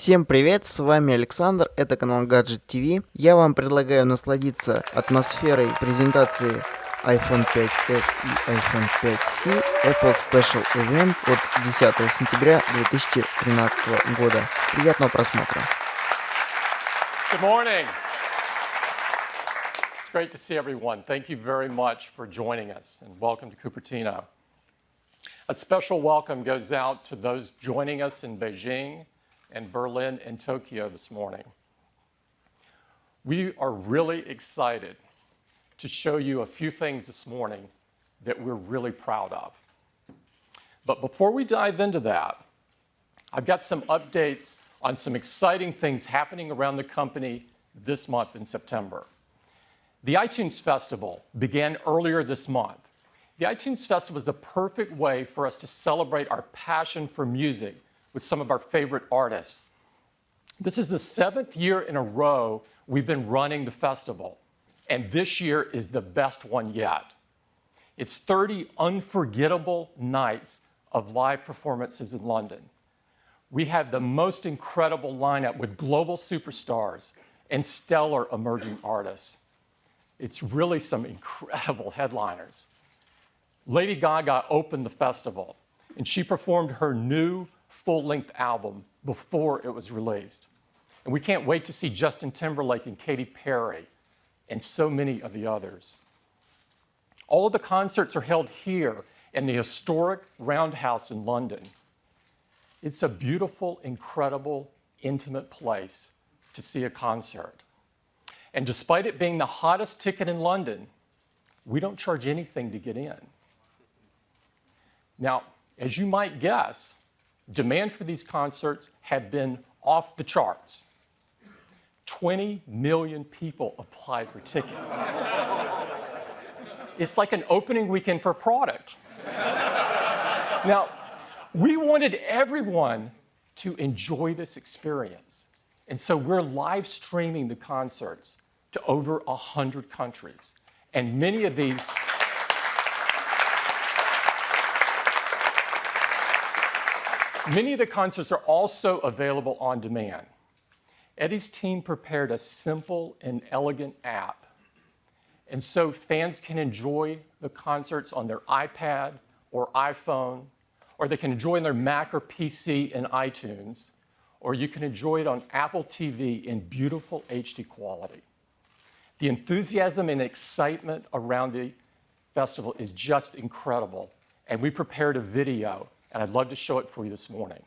Всем привет, с вами Александр, это канал Gadget TV. Я вам предлагаю насладиться атмосферой презентации iPhone 5s и iPhone 5c Apple Special Event от 10 сентября 2013 года. Приятного просмотра. Good morning. It's great to see everyone. Thank you very much for joining us and welcome to Cupertino. A special welcome goes out to those joining us in Beijing and Berlin and Tokyo this morning. We are really excited to show you a few things this morning that we're really proud of. But before we dive into that, I've got some updates on some exciting things happening around the company this month in September. The iTunes Festival began earlier this month. The iTunes Festival is the perfect way for us to celebrate our passion for music with some of our favorite artists. This is the 7th year in a row we've been running the festival, and this year is the best one yet. It's 30 unforgettable nights of live performances in London. We have the most incredible lineup with global superstars and stellar emerging artists. It's really some incredible headliners. Lady Gaga opened the festival, and she performed her new full-length album before it was released. And we can't wait to see Justin Timberlake and Katy Perry and so many of the others. All of the concerts are held here in the historic Roundhouse in London. It's a beautiful, incredible, intimate place to see a concert. And despite it being the hottest ticket in London, we don't charge anything to get in. Now, as you might guess, demand for these concerts have been off the charts. 20 million people applied for tickets. It's like an opening weekend for a product. Now, we wanted everyone to enjoy this experience, and so we're live streaming the concerts to over 100 countries, and many of these Many of the concerts are also available on demand. Eddie's team prepared a simple and elegant app, and so fans can enjoy the concerts on their iPad or iPhone, or they can enjoy on their Mac or PC in iTunes, or you can enjoy it on Apple TV in beautiful HD quality. The enthusiasm and excitement around the festival is just incredible, and we prepared a video, and I'd love to show it for you this morning.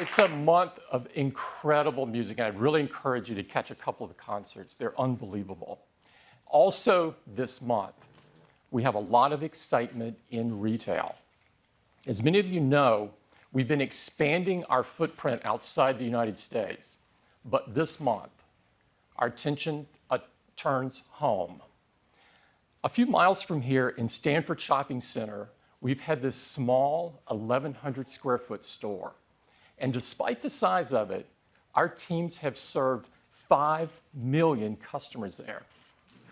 It's a month of incredible music, and I'd really encourage you to catch a couple of the concerts. They're unbelievable. Also, this month, we have a lot of excitement in retail. As many of you know, we've been expanding our footprint outside the United States, but this month, our attention turns home. A few miles from here in Stanford Shopping Center, we've had this small 1,100 square foot store. And despite the size of it, our teams have served 5 million customers there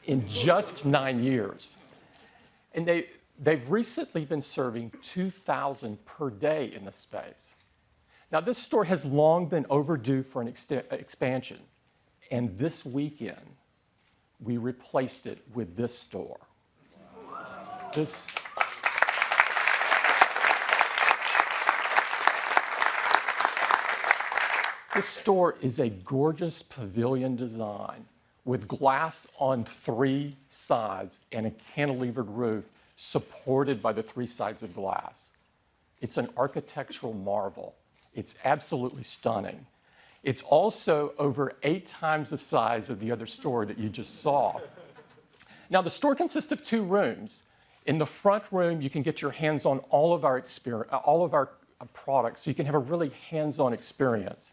in just 9 years. And they've recently been serving 2,000 per day in this space. Now, this store has long been overdue for an expansion. And this weekend, we replaced it with this store. This store is a gorgeous pavilion design with glass on 3 sides and a cantilevered roof supported by the 3 sides of glass. It's an architectural marvel. It's absolutely stunning. It's also over 8 times the size of the other store that you just saw. Now, the store consists of 2 rooms. In the front room, you can get your hands on all of our products, so you can have a really hands-on experience.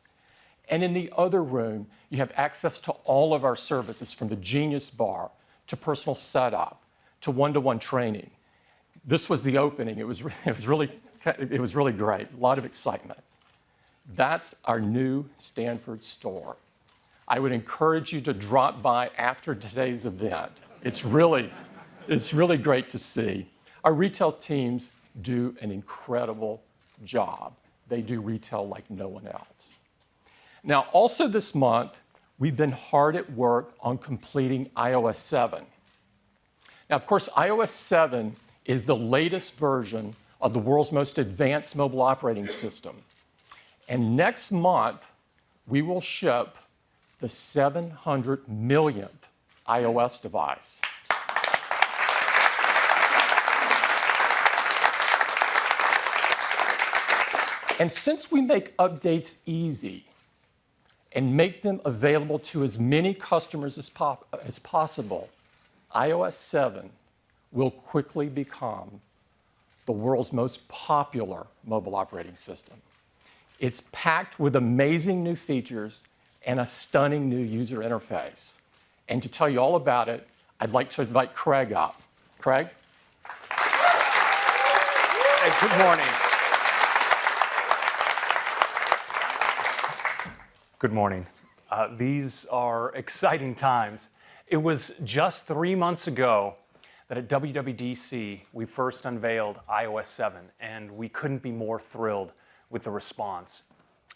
And in the other room, you have access to all of our services, from the Genius Bar to personal setup to one-to-one training. This was the opening. It was really great. A lot of excitement. That's our new Stanford store. I would encourage you to drop by after today's event. It's really great to see. Our retail teams do an incredible job. They do retail like no one else. Now, also this month, we've been hard at work on completing iOS 7. Now, of course, iOS 7 is the latest version of the world's most advanced mobile operating system. And next month, we will ship the 700 millionth iOS device. And since we make updates easy and make them available to as many customers as possible, iOS 7 will quickly become the world's most popular mobile operating system. It's packed with amazing new features and a stunning new user interface. And to tell you all about it, I'd like to invite Craig up. Craig? Hey, good morning. Good morning. These are exciting times. It was just 3 months ago that at WWDC we first unveiled iOS 7, and we couldn't be more thrilled with the response.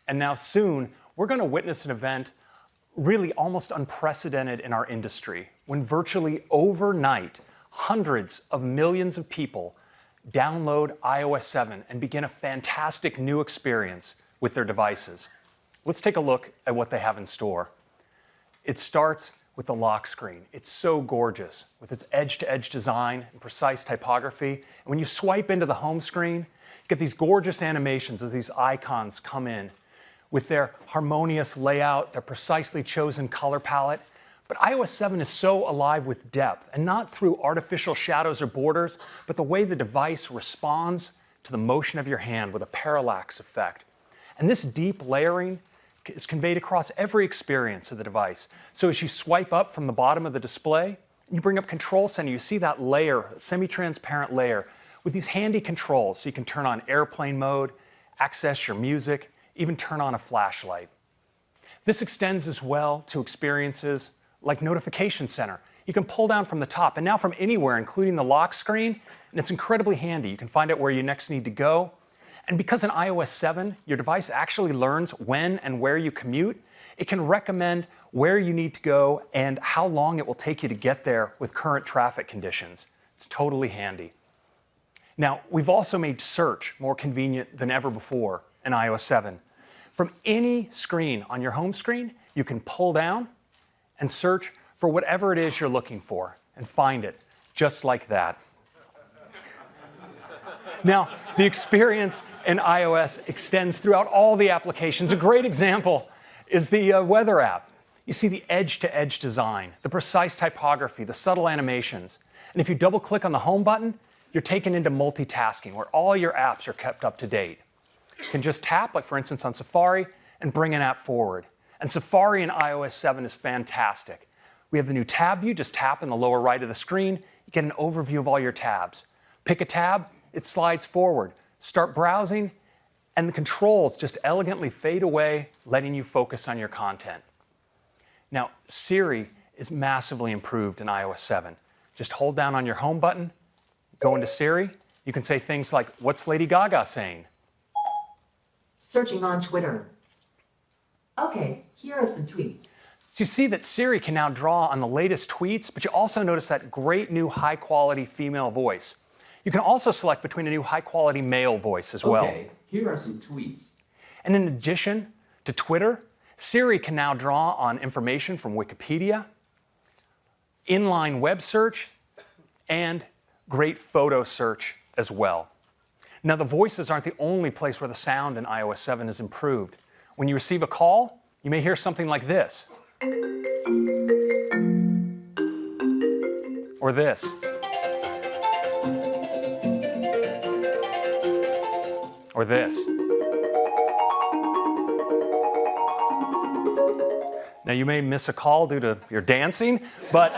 And now soon, we're going to witness an event really almost unprecedented in our industry, when virtually overnight, hundreds of millions of people download iOS 7 and begin a fantastic new experience with their devices. Let's take a look at what they have in store. It starts with the lock screen. It's so gorgeous with its edge-to-edge design and precise typography. And when you swipe into the home screen, you get these gorgeous animations as these icons come in with their harmonious layout, their precisely chosen color palette. But iOS 7 is so alive with depth, and not through artificial shadows or borders, but the way the device responds to the motion of your hand with a parallax effect. And this deep layering is conveyed across every experience of the device. So as you swipe up from the bottom of the display, you bring up Control Center, you see that layer, semi-transparent layer, with these handy controls so you can turn on airplane mode, access your music, even turn on a flashlight. This extends as well to experiences like Notification Center. You can pull down from the top, and now from anywhere, including the lock screen, and it's incredibly handy. You can find out where you next need to go. And because in iOS 7, your device actually learns when and where you commute, it can recommend where you need to go and how long it will take you to get there with current traffic conditions. It's totally handy. Now, we've also made search more convenient than ever before in iOS 7. From any screen on your home screen, you can pull down and search for whatever it is you're looking for and find it just like that. Now, the experience in iOS extends throughout all the applications. A great example is the weather app. You see the edge-to-edge design, the precise typography, the subtle animations. And if you double-click on the home button, you're taken into multitasking, where all your apps are kept up to date. You can just tap, like for instance on Safari, and bring an app forward. And Safari in iOS 7 is fantastic. We have the new tab view. Just tap in the lower right of the screen. You get an overview of all your tabs. Pick a tab, it slides forward. Start browsing, and the controls just elegantly fade away, letting you focus on your content. Now, Siri is massively improved in iOS 7. Just hold down on your home button, go into Siri. You can say things like, "What's Lady Gaga saying?" Searching on Twitter. Okay, here are some tweets. So you see that Siri can now draw on the latest tweets, but you also notice that great new high-quality female voice. You can also select between a new high-quality male voice as well. Okay, here are some tweets. And in addition to Twitter, Siri can now draw on information from Wikipedia, inline web search, and great photo search as well. Now, the voices aren't the only place where the sound in iOS 7 is improved. When you receive a call, you may hear something like this. Or this. Or this. Now, you may miss a call due to your dancing, but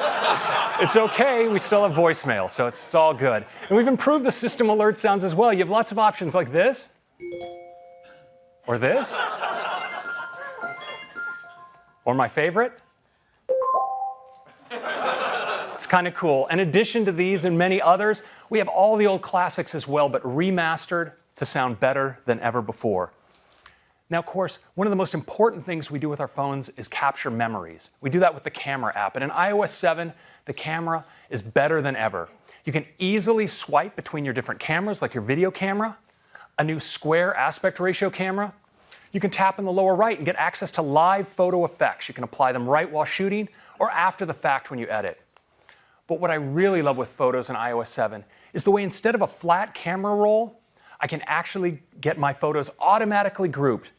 it's okay. We still have voicemail, so it's all good. And we've improved the system alert sounds as well. You have lots of options like this, or this, or my favorite. It's kind of cool. In addition to these and many others, we have all the old classics as well, but remastered to sound better than ever before. Now, of course, one of the most important things we do with our phones is capture memories. We do that with the camera app. And in iOS 7, the camera is better than ever. You can easily swipe between your different cameras, like your video camera, a new square aspect ratio camera. You can tap in the lower right and get access to live photo effects. You can apply them right while shooting or after the fact when you edit. But what I really love with photos in iOS 7 is the way instead of a flat camera roll, I can actually get my photos automatically grouped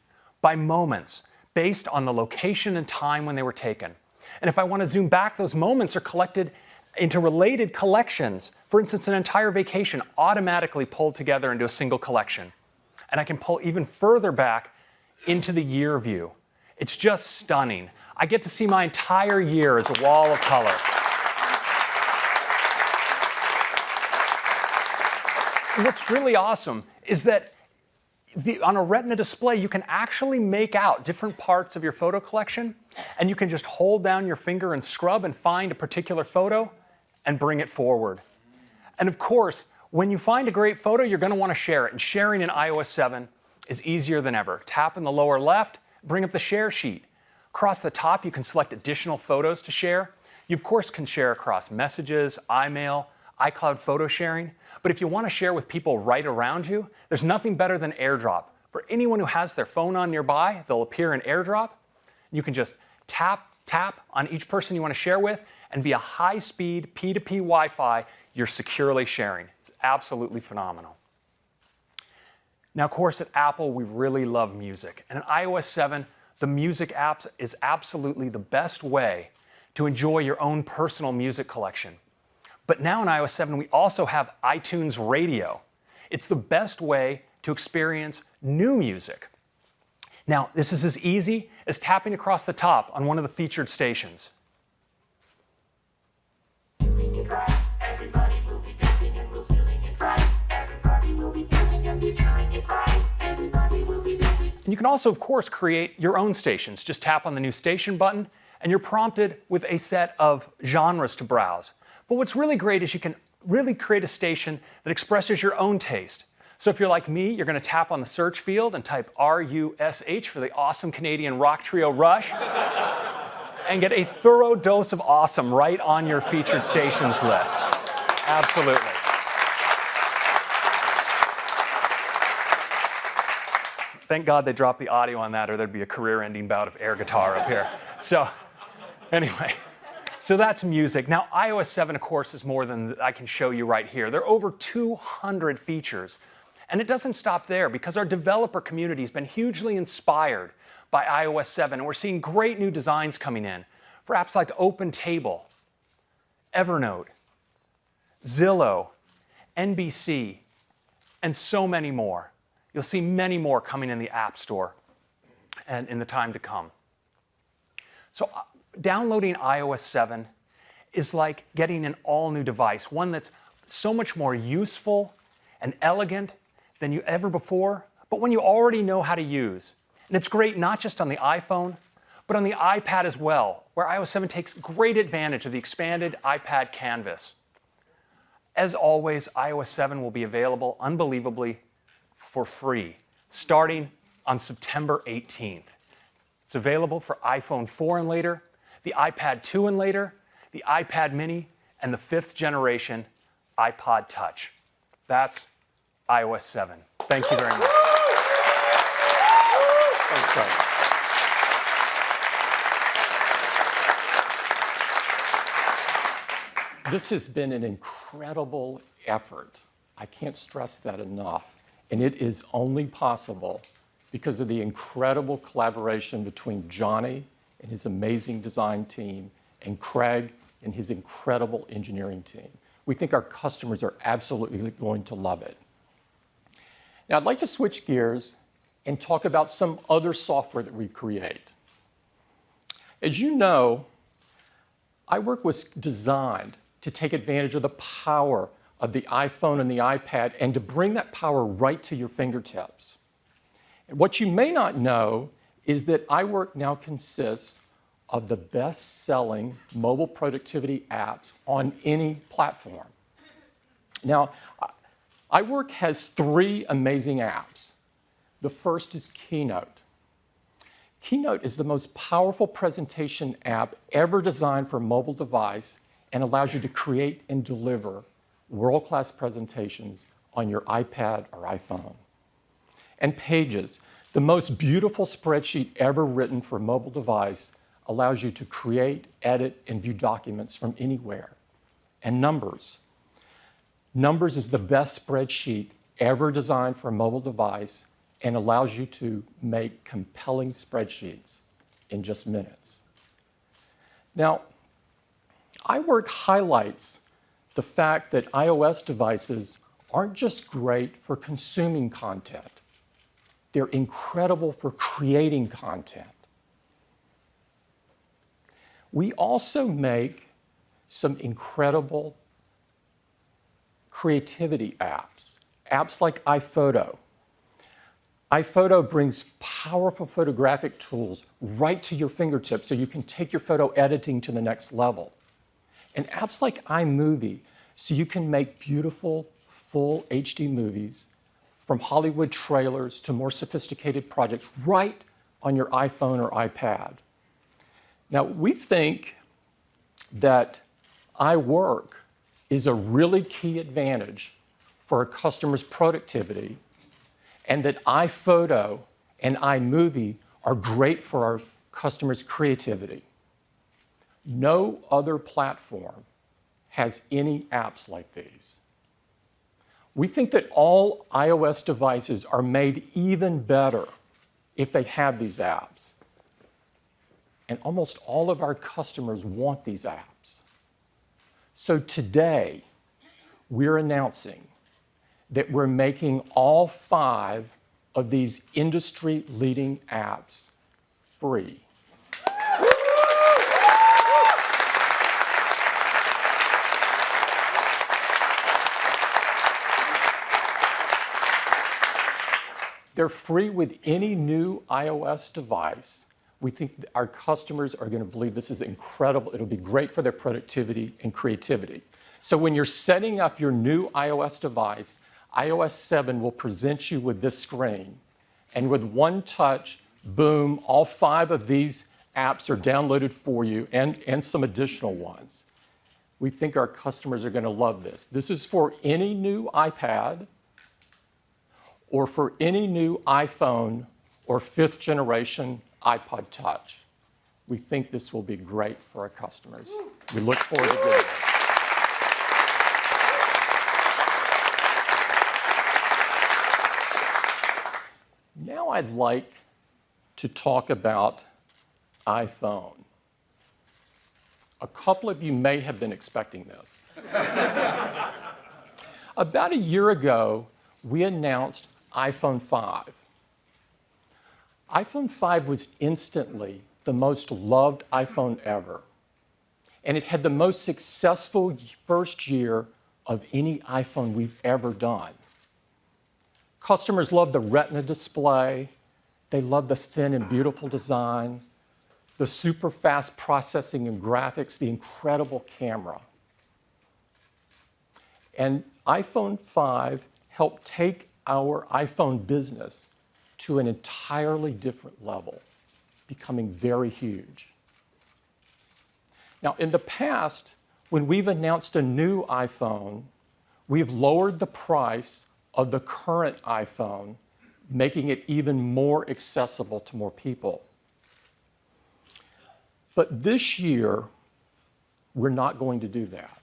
by moments based on the location and time when they were taken. And if I want to zoom back, those moments are collected into related collections. For instance, an entire vacation automatically pulled together into a single collection. And I can pull even further back into the year view. It's just stunning. I get to see my entire year as a wall of color. And what's really awesome is that on a Retina display, you can actually make out different parts of your photo collection, and you can just hold down your finger and scrub and find a particular photo and bring it forward. And of course, when you find a great photo, you're going to want to share it. And sharing in iOS 7 is easier than ever. Tap in the lower left, bring up the share sheet. Across the top, you can select additional photos to share. You, of course, can share across messages, iMail, iCloud photo sharing. But if you want to share with people right around you, there's nothing better than AirDrop. For anyone who has their phone on nearby, they'll appear in AirDrop. You can just tap on each person you want to share with, and via high-speed P2P Wi-Fi, you're securely sharing. It's absolutely phenomenal. Now, of course, at Apple, we really love music. And in iOS 7, the music apps is absolutely the best way to enjoy your own personal music collection. But now in iOS 7, we also have iTunes Radio. It's the best way to experience new music. Now, this is as easy as tapping across the top on one of the featured stations. And you can also, of course, create your own stations. Just tap on the new station button, and you're prompted with a set of genres to browse. But what's really great is you can really create a station that expresses your own taste. So if you're like me, you're going to tap on the search field and type RUSH for the awesome Canadian rock trio Rush and get a thorough dose of awesome right on your featured stations list. Absolutely. Thank God they dropped the audio on that, or there'd be a career-ending bout of air guitar up here. So anyway. So that's music. Now, iOS 7, of course, is more than I can show you right here. There are over 200 features. And it doesn't stop there, because our developer community has been hugely inspired by iOS 7, and we're seeing great new designs coming in for apps like OpenTable, Evernote, Zillow, NBC, and so many more. You'll see many more coming in the App Store and in the time to come. So downloading iOS 7 is like getting an all-new device, one that's so much more useful and elegant than you ever before, but one you already know how to use. And it's great not just on the iPhone, but on the iPad as well, where iOS 7 takes great advantage of the expanded iPad canvas. As always, iOS 7 will be available, unbelievably, for free, starting on September 18th. It's available for iPhone 4 and later, the iPad 2 and later, the iPad mini, and the 5th generation iPod Touch. That's iOS 7. Thank you very much. Thanks, Doug. This has been an incredible effort. I can't stress that enough. And it is only possible because of the incredible collaboration between Johnny and his amazing design team and Craig and his incredible engineering team. We think our customers are absolutely going to love it. Now, I'd like to switch gears and talk about some other software that we create. As you know, iWork was designed to take advantage of the power of the iPhone and the iPad and to bring that power right to your fingertips. And what you may not know is that iWork now consists of the best-selling mobile productivity apps on any platform. Now, iWork has 3 amazing apps. The first is Keynote. Keynote is the most powerful presentation app ever designed for a mobile device and allows you to create and deliver world-class presentations on your iPad or iPhone. And Pages, the most beautiful spreadsheet ever written for a mobile device, allows you to create, edit, and view documents from anywhere. And Numbers. Numbers is the best spreadsheet ever designed for a mobile device and allows you to make compelling spreadsheets in just minutes. Now, iWork highlights the fact that iOS devices aren't just great for consuming content. They're incredible for creating content. We also make some incredible creativity apps, apps like iPhoto. iPhoto brings powerful photographic tools right to your fingertips so you can take your photo editing to the next level. And apps like iMovie, so you can make beautiful, full HD movies from Hollywood trailers to more sophisticated projects right on your iPhone or iPad. Now, we think that iWork is a really key advantage for a customer's productivity, and that iPhoto and iMovie are great for our customers' creativity. No other platform has any apps like these. We think that all iOS devices are made even better if they have these apps. And almost all of our customers want these apps. So today, we're announcing that we're making all 5 of these industry-leading apps free. They're free with any new iOS device. We think our customers are going to believe this is incredible. It'll be great for their productivity and creativity. So when you're setting up your new iOS device, iOS 7 will present you with this screen. And with one touch, boom, all 5 of these apps are downloaded for you and some additional ones. We think our customers are going to love this. This is for any new iPad or for any new iPhone or 5th generation iPod Touch. We think this will be great for our customers. We look forward to doing it. Now I'd like to talk about iPhone. A couple of you may have been expecting this. About a year ago, we announced iPhone 5. iPhone 5 was instantly the most loved iPhone ever, and it had the most successful first year of any iPhone we've ever done. Customers loved the Retina display, they loved the thin and beautiful design, the super fast processing and graphics, the incredible camera. And iPhone 5 helped take our iPhone business to an entirely different level, becoming very huge. Now, in the past, when we've announced a new iPhone, we've lowered the price of the current iPhone, making it even more accessible to more people. But this year, we're not going to do that.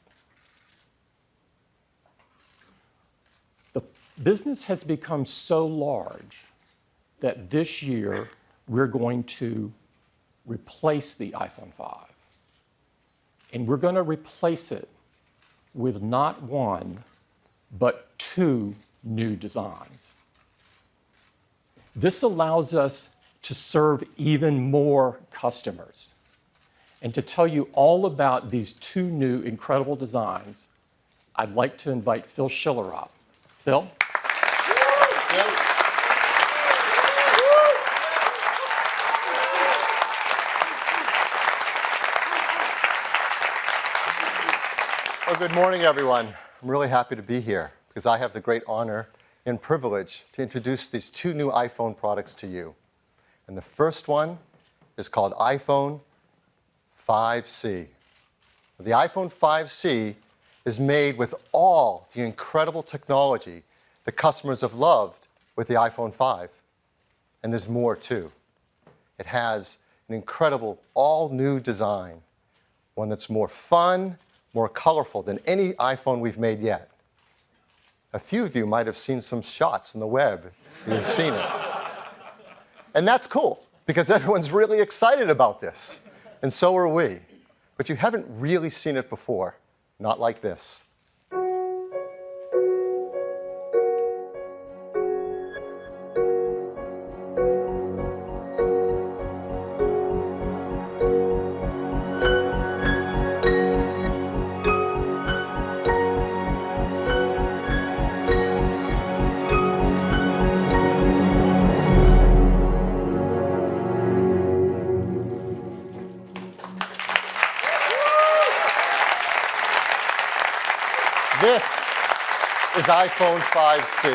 The business has become so large that this year we're going to replace the iPhone 5. And we're going to replace it with not one, but two new designs. This allows us to serve even more customers. And to tell you all about these two new incredible designs, I'd like to invite Phil Schiller up. Phil? Well, good morning, everyone. I'm really happy to be here because I have the great honor and privilege to introduce these two new iPhone products to you. And the first one is called iPhone 5C. The iPhone 5C is made with all the incredible technology that customers have loved with the iPhone 5. And there's more, too. It has an incredible all-new design, one that's more fun, more colorful than any iPhone we've made yet. A few of you might have seen some shots on the web. You've seen it. And that's cool, because everyone's really excited about this. And so are we. But you haven't really seen it before. Not like this. This is iPhone 5C.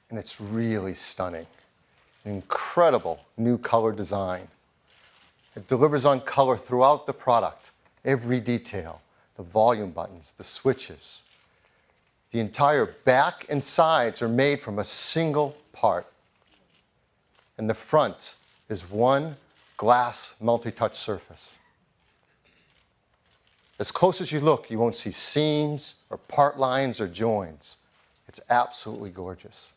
And it's really stunning. An incredible new color design. It delivers on color throughout the product. Every detail, the volume buttons, the switches. The entire back and sides are made from a single part. And the front is one glass multi-touch surface. As close as you look, you won't see seams or part lines or joins. It's absolutely gorgeous.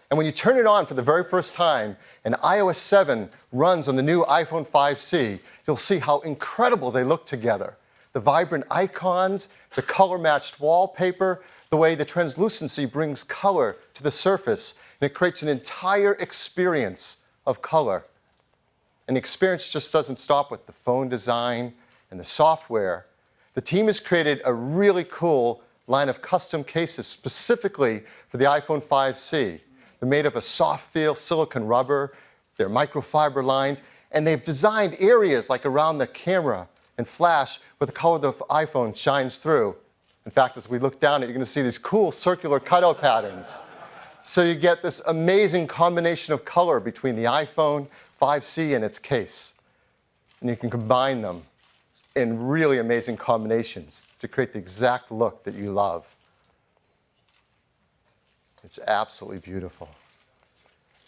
And when you turn it on for the very first time and iOS 7 runs on the new iPhone 5C, you'll see how incredible they look together. The vibrant icons, the color-matched wallpaper, the way the translucency brings color to the surface, and it creates an entire experience of color. And the experience just doesn't stop with the phone design and the software. The team has created a really cool line of custom cases specifically for the iPhone 5C. They're made of a soft feel silicone rubber, they're microfiber lined, and they've designed areas like around the camera and flash where the color of the iPhone shines through. In fact, as we look down, you're going to see these cool circular cutout patterns. So you get this amazing combination of color between the iPhone 5C and its case. And you can combine them in really amazing combinations to create the exact look that you love. It's absolutely beautiful.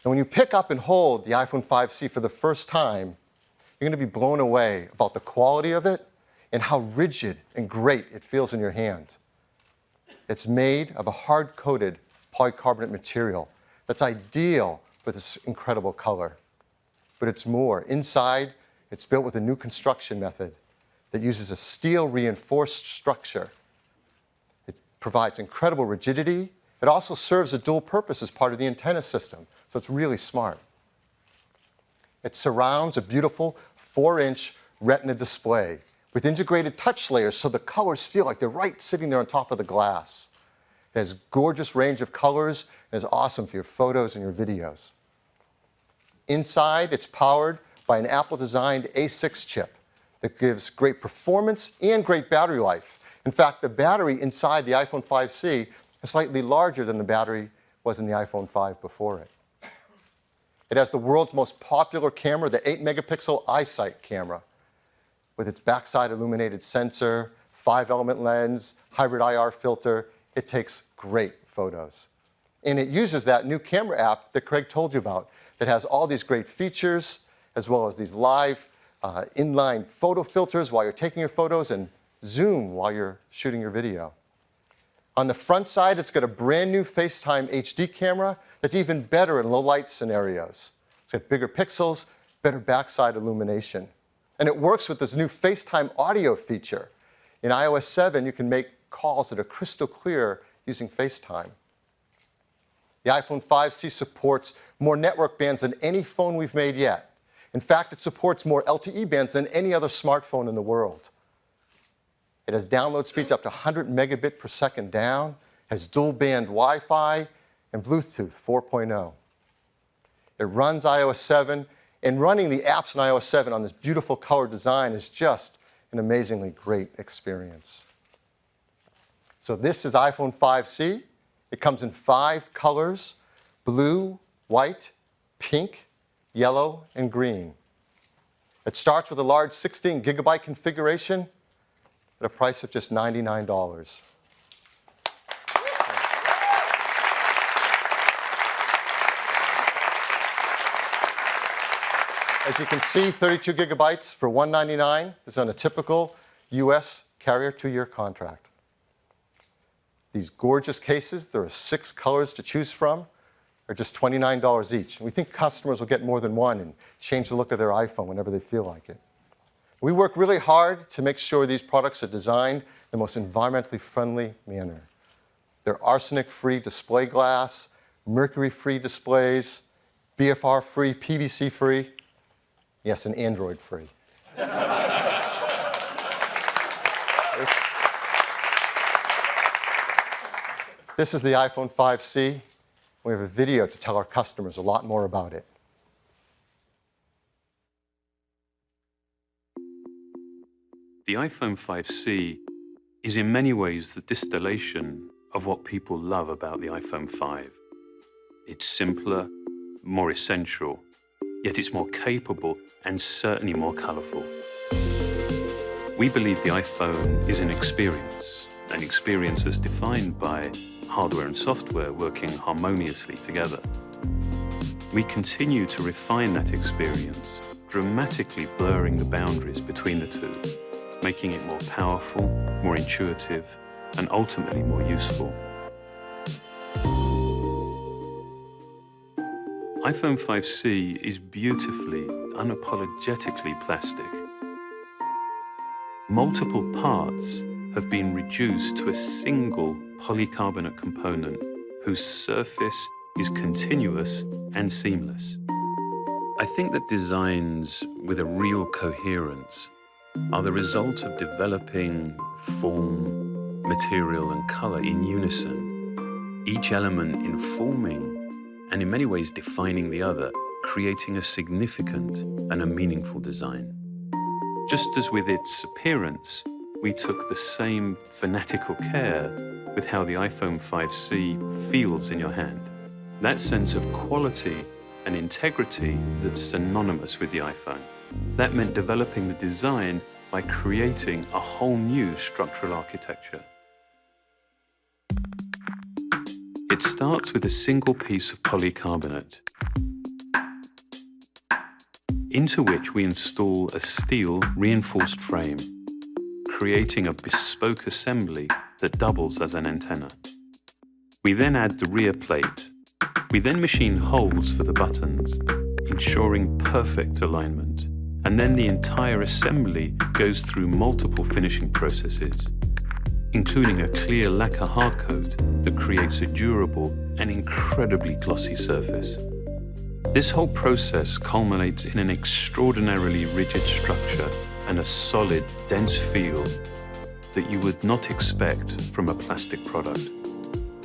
And when you pick up and hold the iPhone 5C for the first time, you're going to be blown away about the quality of it and how rigid and great it feels in your hand. It's made of a hard-coated polycarbonate material that's ideal for this incredible color. But it's more. Inside, it's built with a new construction method that uses a steel-reinforced structure. It provides incredible rigidity. It also serves a dual purpose as part of the antenna system, so it's really smart. It surrounds a beautiful 4-inch retina display with integrated touch layers so the colors feel like they're right sitting there on top of the glass. It has gorgeous range of colors and is awesome for your photos and your videos. Inside, it's powered by an Apple-designed A6 chip that gives great performance and great battery life. In fact, the battery inside the iPhone 5C is slightly larger than the battery was in the iPhone 5 before it. It has the world's most popular camera, the 8-megapixel iSight camera, with its backside illuminated sensor, 5-element lens, hybrid IR filter. It takes great photos. And it uses that new camera app that Craig told you about that has all these great features, as well as these live inline photo filters while you're taking your photos and zoom while you're shooting your video. On the front side, it's got a brand new FaceTime HD camera that's even better in low light scenarios. It's got bigger pixels, better backside illumination. And it works with this new FaceTime audio feature. In iOS 7, you can make calls that are crystal clear using FaceTime. The iPhone 5C supports more network bands than any phone we've made yet. In fact, it supports more LTE bands than any other smartphone in the world. It has download speeds up to 100 megabit per second down, has dual-band Wi-Fi, and Bluetooth 4.0. It runs iOS 7, and running the apps in iOS 7 on this beautiful color design is just an amazingly great experience. So this is iPhone 5C. It comes in 5 colors: blue, white, pink, yellow, and green. It starts with a large 16 gigabyte configuration at a price of just $99. As you can see, 32 gigabytes for $199 is on a typical US carrier 2-year contract. These gorgeous cases, there are 6 colors to choose from, are just $29 each. And we think customers will get more than one and change the look of their iPhone whenever they feel like it. We work really hard to make sure these products are designed in the most environmentally friendly manner. They're arsenic-free display glass, mercury-free displays, BFR-free, PVC-free, yes, and Android-free. This is the iPhone 5C. We have a video to tell our customers a lot more about it. The iPhone 5C is in many ways the distillation of what people love about the iPhone 5. It's simpler, more essential, yet it's more capable and certainly more colorful. We believe the iPhone is an experience that's defined by hardware and software working harmoniously together. We continue to refine that experience, dramatically blurring the boundaries between the two, making it more powerful, more intuitive, and ultimately more useful. iPhone 5C is beautifully, unapologetically plastic. Multiple parts have been reduced to a single polycarbonate component whose surface is continuous and seamless. I think that designs with a real coherence are the result of developing form, material, and color in unison, each element informing and in many ways defining the other, creating a significant and a meaningful design. Just as with its appearance, we took the same fanatical care with how the iPhone 5C feels in your hand. That sense of quality and integrity that's synonymous with the iPhone. That meant developing the design by creating a whole new structural architecture. It starts with a single piece of polycarbonate, into which we install a steel reinforced frame, creating a bespoke assembly that doubles as an antenna. We then add the rear plate, We then machine holes for the buttons, ensuring perfect alignment. And then the entire assembly goes through multiple finishing processes, including a clear lacquer hardcoat that creates a durable and incredibly glossy surface. This whole process culminates in an extraordinarily rigid structure and a solid, dense feel that you would not expect from a plastic product.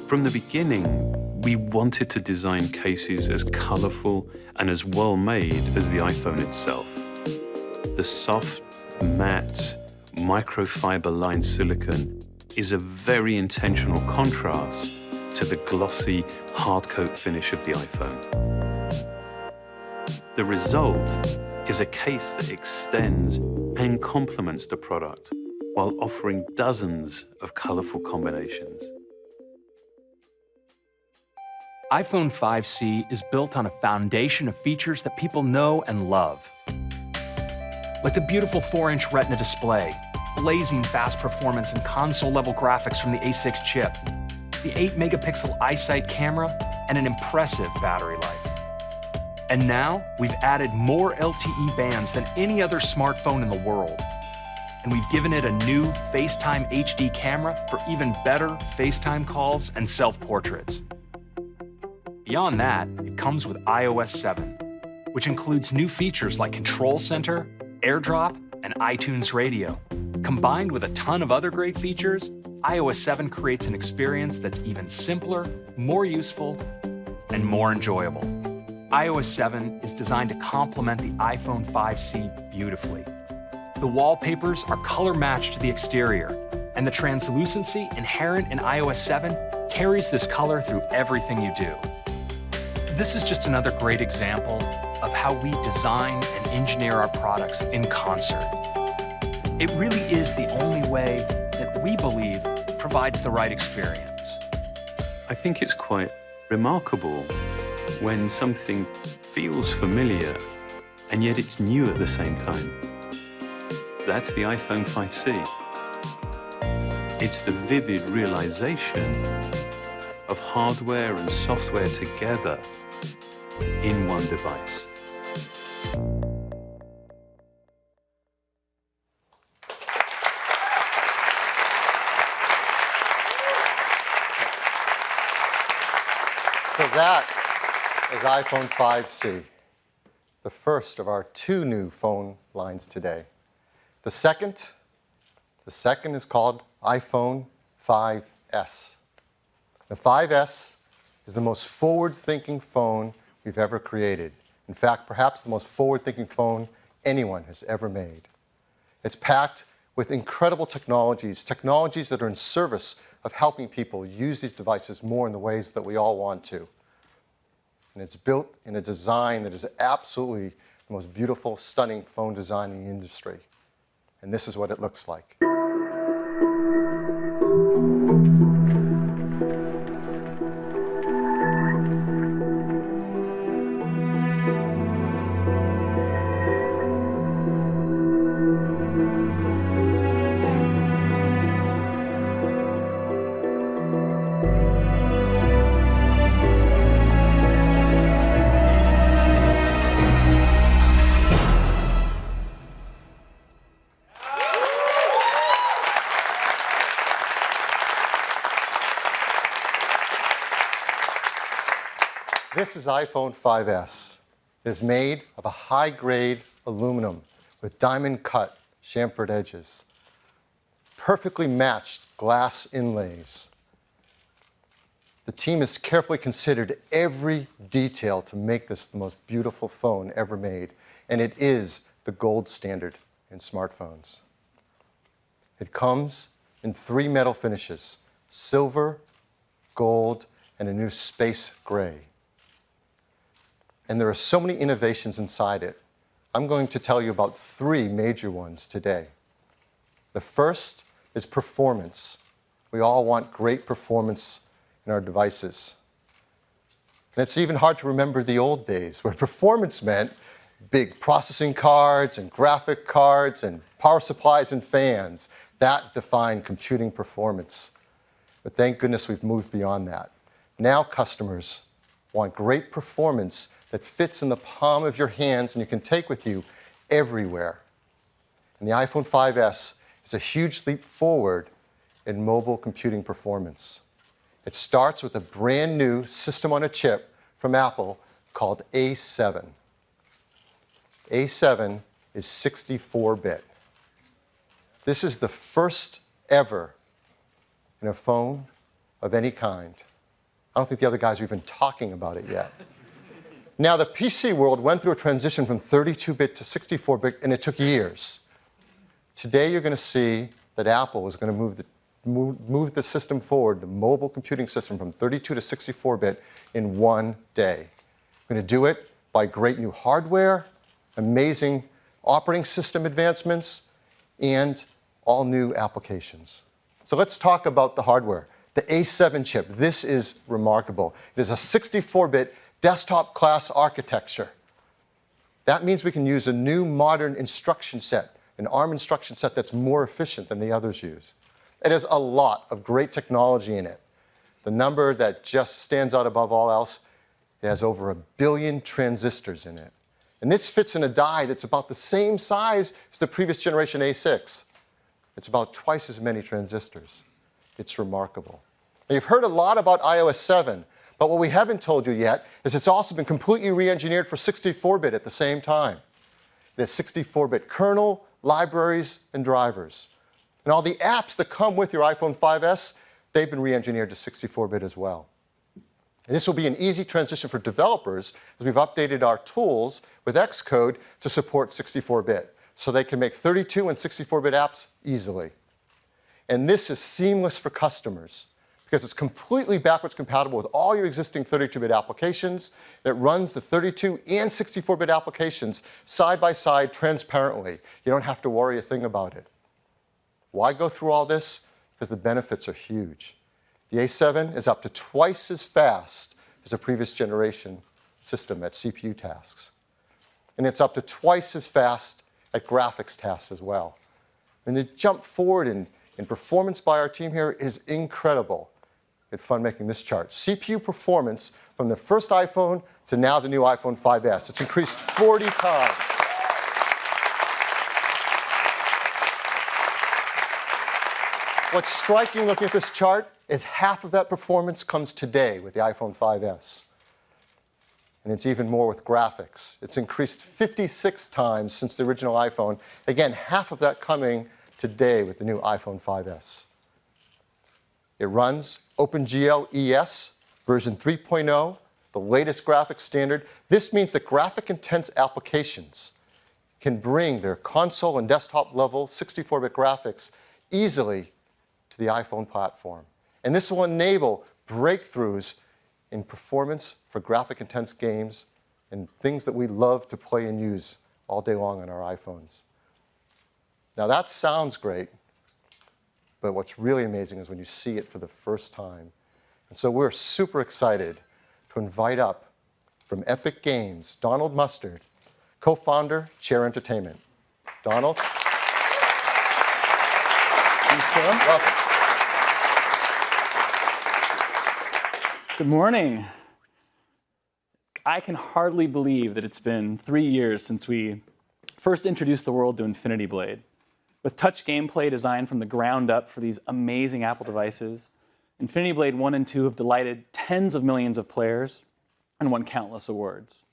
From the beginning, we wanted to design cases as colorful and as well-made as the iPhone itself. The soft, matte, microfiber-lined silicone is a very intentional contrast to the glossy, hardcoat finish of the iPhone. The result is a case that extends and complements the product while offering dozens of colorful combinations. iPhone 5C is built on a foundation of features that people know and love. Like the beautiful 4-inch Retina display, blazing fast performance and console-level graphics from the A6 chip, the 8-megapixel iSight camera, and an impressive battery life. And now, we've added more LTE bands than any other smartphone in the world. And we've given it a new FaceTime HD camera for even better FaceTime calls and self-portraits. Beyond that, it comes with iOS 7, which includes new features like Control Center, AirDrop, and iTunes Radio. Combined with a ton of other great features, iOS 7 creates an experience that's even simpler, more useful, and more enjoyable. iOS 7 is designed to complement the iPhone 5C beautifully. The wallpapers are color-matched to the exterior, and the translucency inherent in iOS 7 carries this color through everything you do. This is just another great example of how we design and engineer our products in concert. It really is the only way that we believe provides the right experience. I think it's quite remarkable when something feels familiar and yet it's new at the same time. That's the iPhone 5C. It's the vivid realization of hardware and software together in one device. So that is iPhone 5C, the first of our 2 new phone lines today. The second is called iPhone 5S. The 5S is the most forward-thinking phone we've ever created. In fact, perhaps the most forward-thinking phone anyone has ever made. It's packed with incredible technologies that are in service of helping people use these devices more in the ways that we all want to. And it's built in a design that is absolutely the most beautiful, stunning phone design in the industry. And this is what it looks like. This is iPhone 5S. It is made of a high-grade aluminum with diamond-cut chamfered edges, perfectly matched glass inlays. The team has carefully considered every detail to make this the most beautiful phone ever made, and it is the gold standard in smartphones. It comes in 3 metal finishes: silver, gold, and a new space gray. And there are so many innovations inside it. I'm going to tell you about 3 major ones today. The first is performance. We all want great performance in our devices. And it's even hard to remember the old days where performance meant big processing cards and graphic cards and power supplies and fans. That defined computing performance. But thank goodness we've moved beyond that. Now customers want great performance that fits in the palm of your hands and you can take with you everywhere. And the iPhone 5S is a huge leap forward in mobile computing performance. It starts with a brand new system on a chip from Apple called A7. A7 is 64-bit. This is the first ever in a phone of any kind. I don't think the other guys are even talking about it yet. Now, the PC world went through a transition from 32-bit to 64-bit, and it took years. Today, you're going to see that Apple is going to move the system forward, the mobile computing system, from 32 to 64-bit in one day. We're going to do it by great new hardware, amazing operating system advancements, and all new applications. So let's talk about the hardware. The A7 chip, this is remarkable. It is a 64-bit desktop class architecture. That means we can use a new modern instruction set, an ARM instruction set that's more efficient than the others use. It has a lot of great technology in it. The number that just stands out above all else, it has over 1 billion transistors in it. And this fits in a die that's about the same size as the previous generation A6. It's about twice as many transistors. It's remarkable. Now, you've heard a lot about iOS 7, but what we haven't told you yet is it's also been completely re-engineered for 64-bit at the same time. It has 64-bit kernel, libraries, and drivers. And all the apps that come with your iPhone 5S, they've been re-engineered to 64-bit as well. And this will be an easy transition for developers as we've updated our tools with Xcode to support 64-bit, so they can make 32 and 64-bit apps easily. And this is seamless for customers because it's completely backwards compatible with all your existing 32-bit applications. It runs the 32 and 64-bit applications side by side transparently. You don't have to worry a thing about it. Why go through all this? Because the benefits are huge. The A7 is up to twice as fast as a previous generation system at CPU tasks. And it's up to twice as fast at graphics tasks as well. And the jump forward in performance by our team here is incredible. It's fun making this chart. CPU performance from the first iPhone to now the new iPhone 5S. It's increased 40 times. What's striking looking at this chart is half of that performance comes today with the iPhone 5S. And it's even more with graphics. It's increased 56 times since the original iPhone. Again, half of that coming today with the new iPhone 5S. It runs OpenGL ES version 3.0, the latest graphics standard. This means that graphic-intense applications can bring their console and desktop level 64-bit graphics easily to the iPhone platform. And this will enable breakthroughs in performance for graphic-intense games and things that we love to play and use all day long on our iPhones. Now that sounds great, but what's really amazing is when you see it for the first time. And so we're super excited to invite up from Epic Games, Donald Mustard, co-founder, Chair Entertainment. Donald? Please stand. Welcome. Good morning. I can hardly believe that it's been 3 years since we first introduced the world to Infinity Blade. With touch gameplay designed from the ground up for these amazing Apple devices, Infinity Blade 1 and 2 have delighted tens of millions of players and won countless awards.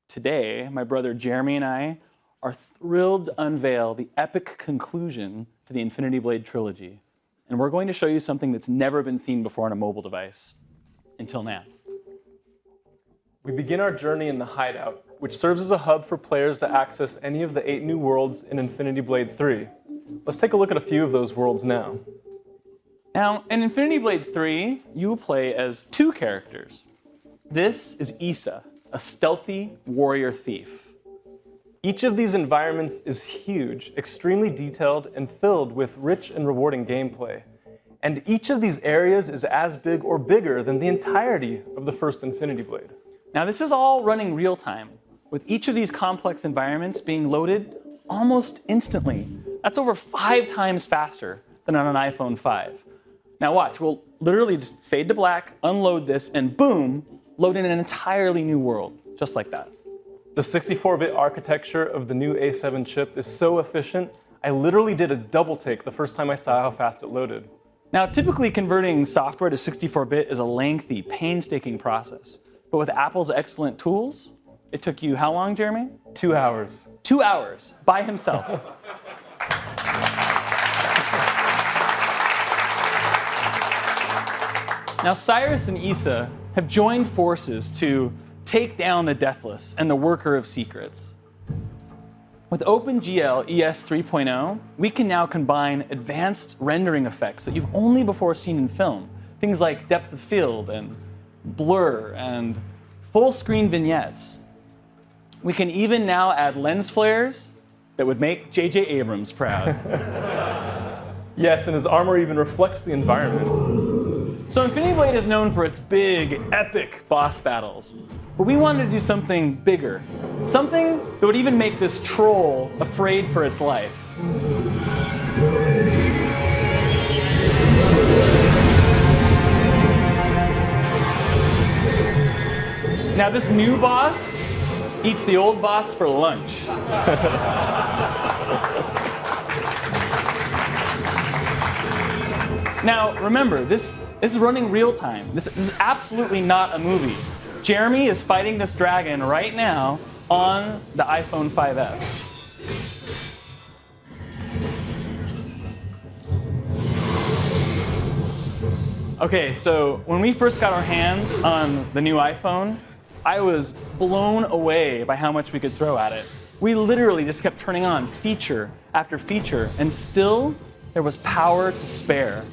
Today, my brother Jeremy and I are thrilled to unveil the epic conclusion to the Infinity Blade trilogy. And we're going to show you something that's never been seen before on a mobile device. Until now. We begin our journey in the Hideout, which serves as a hub for players to access any of the 8 new worlds in Infinity Blade 3. Let's take a look at a few of those worlds now. Now, in Infinity Blade 3, you will play as 2 characters. This is Issa, a stealthy warrior thief. Each of these environments is huge, extremely detailed, and filled with rich and rewarding gameplay. And each of these areas is as big or bigger than the entirety of the first Infinity Blade. Now, this is all running real time, with each of these complex environments being loaded almost instantly. That's over 5 times faster than on an iPhone 5. Now watch, we'll literally just fade to black, unload this, and boom, load in an entirely new world, just like that. The 64-bit architecture of the new A7 chip is so efficient, I literally did a double take the first time I saw how fast it loaded. Now, typically converting software to 64-bit is a lengthy, painstaking process. But with Apple's excellent tools, it took you how long, Jeremy? 2 hours. 2 hours by himself. Now, Cyrus and Issa have joined forces to take down the Deathless and the Worker of Secrets. With OpenGL ES 3.0, we can now combine advanced rendering effects that you've only before seen in film. Things like depth of field and blur and full-screen vignettes. We can even now add lens flares that would make J.J. Abrams proud. Yes, and his armor even reflects the environment. So Infinity Blade is known for its big, epic boss battles. But we wanted to do something bigger. Something that would even make this troll afraid for its life. Now this new boss eats the old boss for lunch. Now, remember, this is running real time. This is absolutely not a movie. Jeremy is fighting this dragon right now on the iPhone 5S. Okay, so when we first got our hands on the new iPhone, I was blown away by how much we could throw at it. We literally just kept turning on feature after feature, and still there was power to spare.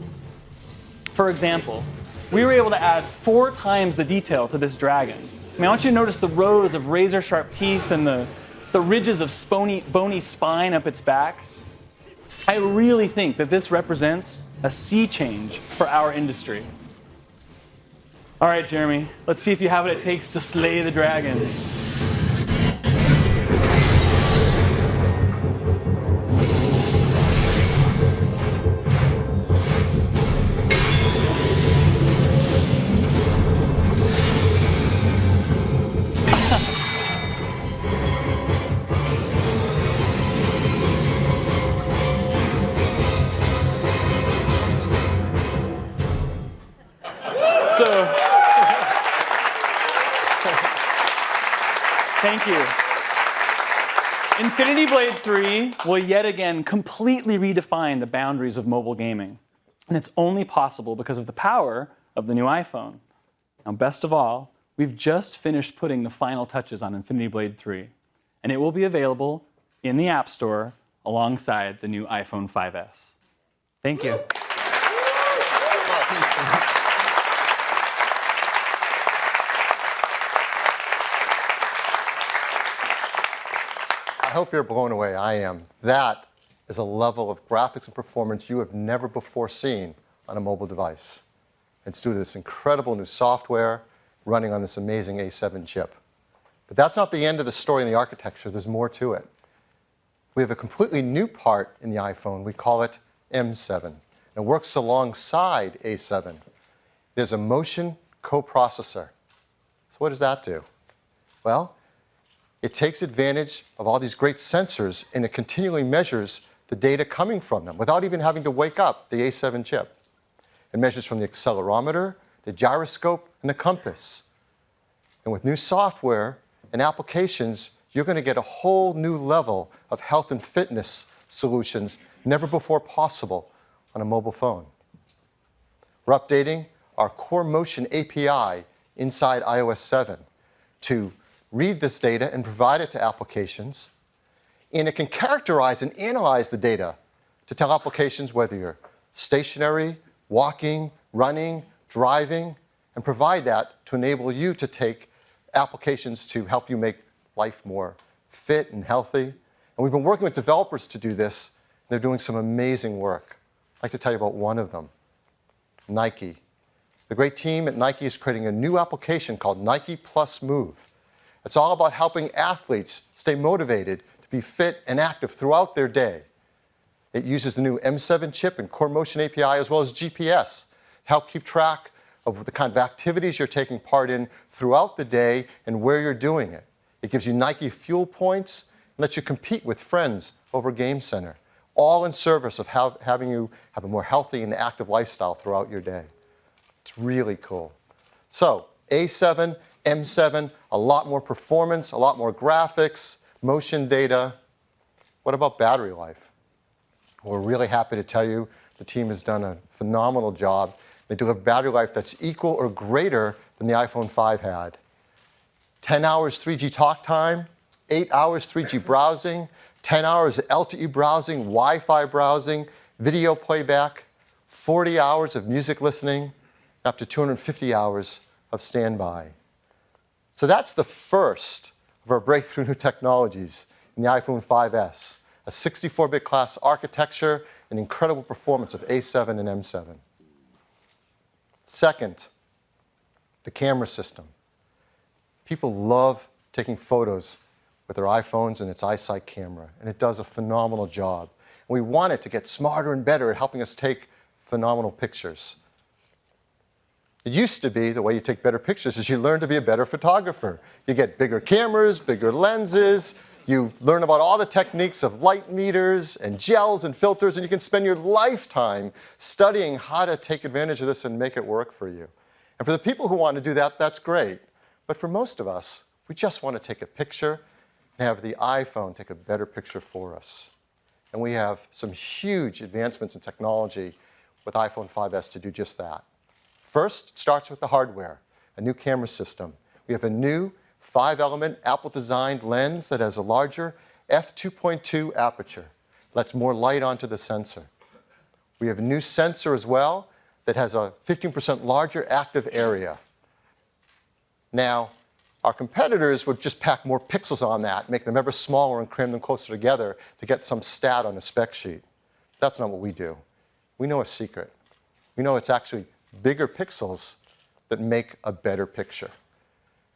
For example, we were able to add 4 times the detail to this dragon. I mean, I want you to notice the rows of razor-sharp teeth and the ridges of bony spine up its back. I really think that this represents a sea change for our industry. All right, Jeremy, let's see if you have what it takes to slay the dragon. Thank you. Infinity Blade 3 will yet again completely redefine the boundaries of mobile gaming. And it's only possible because of the power of the new iPhone. Now, best of all, we've just finished putting the final touches on Infinity Blade 3. And it will be available in the App Store alongside the new iPhone 5S. Thank you. I hope you're blown away. I am. That is a level of graphics and performance you have never before seen on a mobile device. It's due to this incredible new software running on this amazing A7 chip. But that's not the end of the story in the architecture. There's more to it. We have a completely new part in the iPhone. We call it M7. It works alongside A7. It is a motion coprocessor. So what does that do? Well, it takes advantage of all these great sensors and it continually measures the data coming from them without even having to wake up the A7 chip. It measures from the accelerometer, the gyroscope, and the compass. And with new software and applications, you're going to get a whole new level of health and fitness solutions never before possible on a mobile phone. We're updating our Core Motion API inside iOS 7 to read this data and provide it to applications. And it can characterize and analyze the data to tell applications whether you're stationary, walking, running, driving, and provide that to enable you to take applications to help you make life more fit and healthy. And we've been working with developers to do this. They're doing some amazing work. I'd like to tell you about one of them, Nike. The great team at Nike is creating a new application called Nike Plus Move. It's all about helping athletes stay motivated to be fit and active throughout their day. It uses the new M7 chip and Core Motion API as well as GPS to help keep track of the kind of activities you're taking part in throughout the day and where you're doing it. It gives you Nike fuel points and lets you compete with friends over Game Center, all in service of having you have a more healthy and active lifestyle throughout your day. It's really cool. So A7, M7, a lot more performance, a lot more graphics, motion data. What about battery life? We're really happy to tell you the team has done a phenomenal job. They deliver battery life that's equal or greater than the iPhone 5 had. 10 hours 3G talk time, 8 hours 3G browsing, 10 hours LTE browsing, Wi-Fi browsing, video playback, 40 hours of music listening, up to 250 hours of standby. So that's the first of our breakthrough new technologies in the iPhone 5S, a 64-bit class architecture and incredible performance of A7 and M7. Second, the camera system. People love taking photos with their iPhones and its iSight camera, and it does a phenomenal job. And we want it to get smarter and better at helping us take phenomenal pictures. It used to be the way you take better pictures is you learn to be a better photographer. You get bigger cameras, bigger lenses, you learn about all the techniques of light meters and gels and filters, and you can spend your lifetime studying how to take advantage of this and make it work for you. And for the people who want to do that, that's great. But for most of us, we just want to take a picture and have the iPhone take a better picture for us. And we have some huge advancements in technology with iPhone 5S to do just that. First, it starts with the hardware, a new camera system. We have a new 5-element Apple-designed lens that has a larger f2.2 aperture, lets more light onto the sensor. We have a new sensor as well that has a 15% larger active area. Now, our competitors would just pack more pixels on that, make them ever smaller and cram them closer together to get some stat on a spec sheet. That's not what we do. We know a secret. We know it's actually bigger pixels that make a better picture.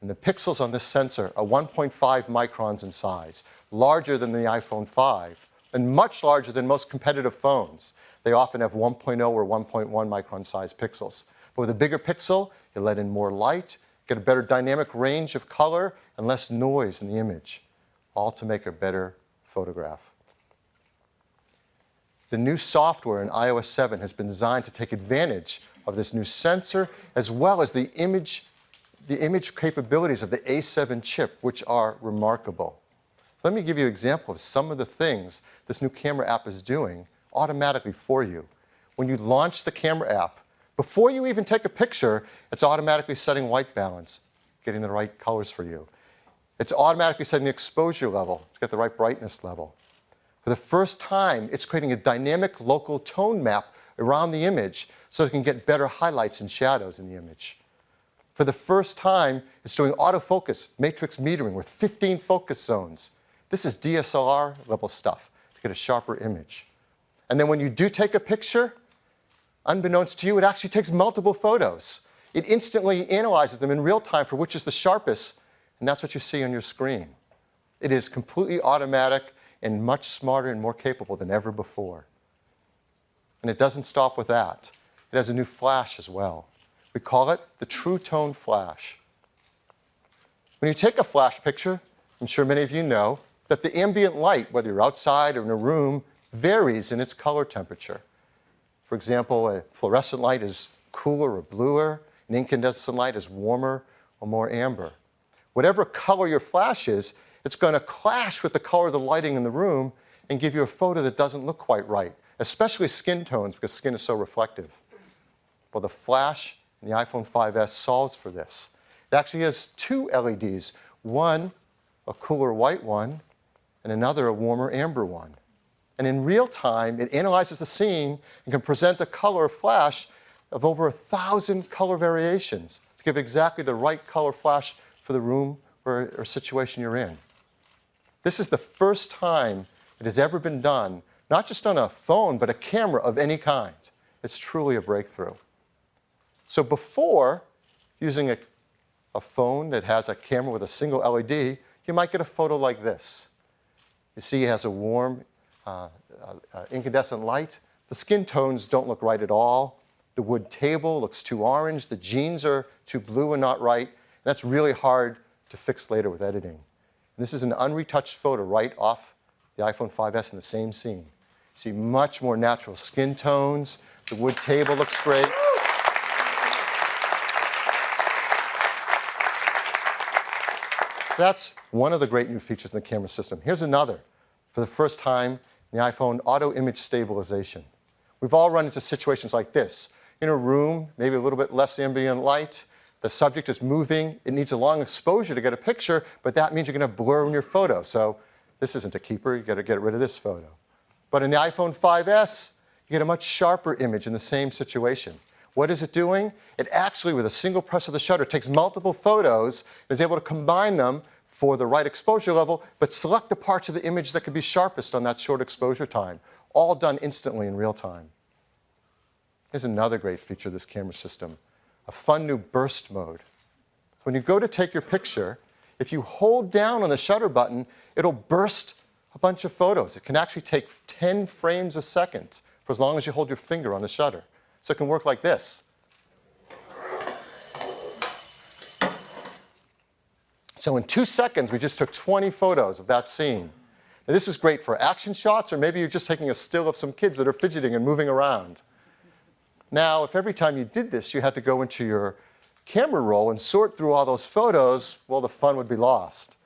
And the pixels on this sensor are 1.5 microns in size, larger than the iPhone 5, and much larger than most competitive phones. They often have 1.0 or 1.1 micron size pixels. But with a bigger pixel, you let in more light, get a better dynamic range of color, and less noise in the image, all to make a better photograph. The new software in iOS 7 has been designed to take advantage of this new sensor, as well as the image capabilities of the A7 chip, which are remarkable. So let me give you an example of some of the things this new camera app is doing automatically for you. When you launch the camera app, before you even take a picture, it's automatically setting white balance, getting the right colors for you. It's automatically setting the exposure level to get the right brightness level. For the first time, it's creating a dynamic local tone map around the image so it can get better highlights and shadows in the image. For the first time, it's doing autofocus, matrix metering with 15 focus zones. This is DSLR level stuff to get a sharper image. And then when you do take a picture, unbeknownst to you, it actually takes multiple photos. It instantly analyzes them in real time for which is the sharpest, and that's what you see on your screen. It is completely automatic and much smarter and more capable than ever before. And it doesn't stop with that. It has a new flash as well. We call it the True Tone Flash. When you take a flash picture, I'm sure many of you know that the ambient light, whether you're outside or in a room, varies in its color temperature. For example, a fluorescent light is cooler or bluer, an incandescent light is warmer or more amber. Whatever color your flash is, it's going to clash with the color of the lighting in the room and give you a photo that doesn't look quite right, especially skin tones because skin is so reflective. Well, the flash in the iPhone 5S solves for this. It actually has two LEDs, one a cooler white one and another a warmer amber one. And in real time, it analyzes the scene and can present a color flash of over 1,000 color variations to give exactly the right color flash for the room or situation you're in. This is the first time it has ever been done, not just on a phone, but a camera of any kind. It's truly a breakthrough. So before using a phone that has a camera with a single LED, you might get a photo like this. You see it has a warm incandescent light. The skin tones don't look right at all. The wood table looks too orange. The jeans are too blue and not right. And that's really hard to fix later with editing. And this is an unretouched photo right off the iPhone 5S in the same scene. You see much more natural skin tones. The wood table looks great. That's one of the great new features in the camera system. Here's another. For the first time in the iPhone, auto image stabilization. We've all run into situations like this. In a room, maybe a little bit less ambient light, the subject is moving, it needs a long exposure to get a picture, but that means you're going to blur in your photo. So this isn't a keeper, you've got to get rid of this photo. But in the iPhone 5S, you get a much sharper image in the same situation. What is it doing? It actually, with a single press of the shutter, takes multiple photos and is able to combine them for the right exposure level, but select the parts of the image that could be sharpest on that short exposure time, all done instantly in real time. Here's another great feature of this camera system, a fun new burst mode. When you go to take your picture, if you hold down on the shutter button, it'll burst a bunch of photos. It can actually take 10 frames a second for as long as you hold your finger on the shutter. So it can work like this. So in 2 seconds, we just took 20 photos of that scene. Now, this is great for action shots, or maybe you're just taking a still of some kids that are fidgeting and moving around. Now, if every time you did this, you had to go into your camera roll and sort through all those photos, well, the fun would be lost.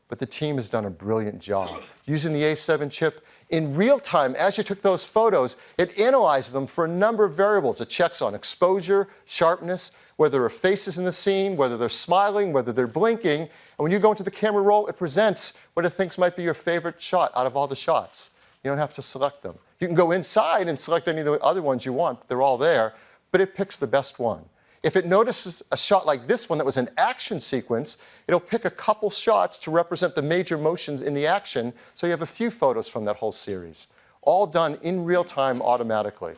But the team has done a brilliant job. Using the A7 chip, in real time, as you took those photos, it analyzed them for a number of variables. It checks on exposure, sharpness, whether there are faces in the scene, whether they're smiling, whether they're blinking. And when you go into the camera roll, it presents what it thinks might be your favorite shot out of all the shots. You don't have to select them. You can go inside and select any of the other ones you want. They're all there, but it picks the best one. If it notices a shot like this one that was an action sequence, it'll pick a couple shots to represent the major motions in the action, so you have a few photos from that whole series, all done in real time automatically.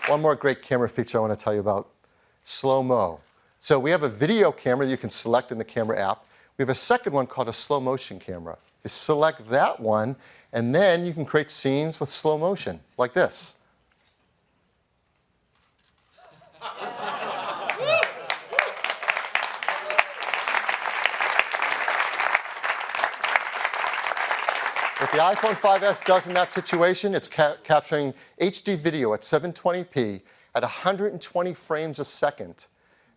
One more great camera feature I want to tell you about, slow-mo. So we have a video camera you can select in the camera app. We have a second one called a slow motion camera. You select that one, and then you can create scenes with slow motion, like this. What the iPhone 5S does in that situation, it's capturing HD video at 720p at 120 frames a second.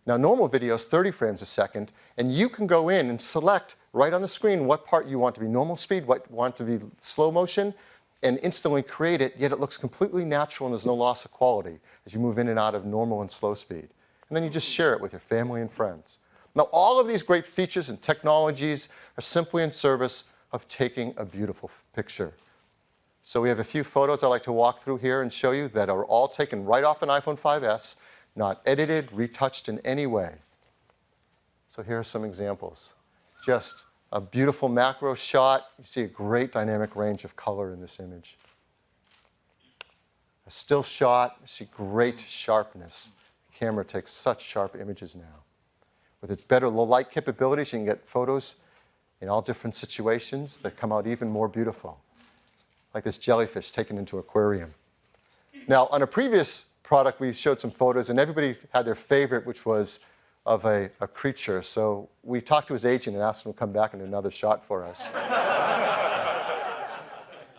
Now, normal video is 30 frames a second, and you can go in and select right on the screen what part you want to be normal speed, what you want to be slow motion, and instantly create it, yet it looks completely natural and there's no loss of quality as you move in and out of normal and slow speed. And then you just share it with your family and friends. Now, all of these great features and technologies are simply in service of taking a beautiful picture. So we have a few photos I'd like to walk through here and show you that are all taken right off an iPhone 5S, not edited, retouched in any way. So here are some examples. Just a beautiful macro shot. You see a great dynamic range of color in this image. A still shot, you see great sharpness. The camera takes such sharp images now. With its better low light capabilities, you can get photos in all different situations that come out even more beautiful. Like this jellyfish taken into an aquarium. Now, on a previous product, we showed some photos, and everybody had their favorite, which was of a creature. So we talked to his agent and asked him to come back and do another shot for us.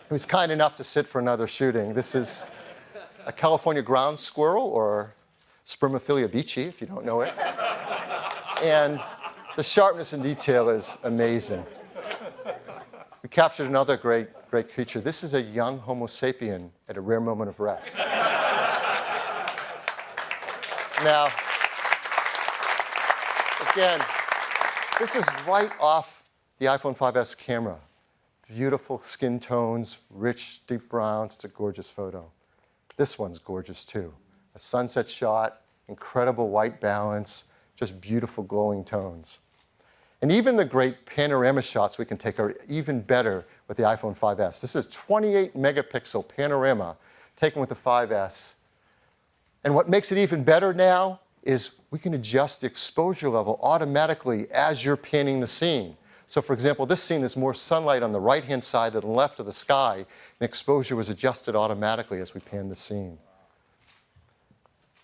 He was kind enough to sit for another shooting. This is a California ground squirrel, or Spermophilia beachy, if you don't know it. And the sharpness and detail is amazing. We captured another great creature. This is a young Homo sapien at a rare moment of rest. Now, again, this is right off the iPhone 5S camera. Beautiful skin tones, rich, deep browns. It's a gorgeous photo. This one's gorgeous, too. A sunset shot, incredible white balance, just beautiful glowing tones. And even the great panorama shots we can take are even better with the iPhone 5S. This is 28 megapixel panorama taken with the 5S. And what makes it even better now is we can adjust the exposure level automatically as you're panning the scene. So for example, this scene, there's more sunlight on the right-hand side than the left of the sky, and exposure was adjusted automatically as we panned the scene.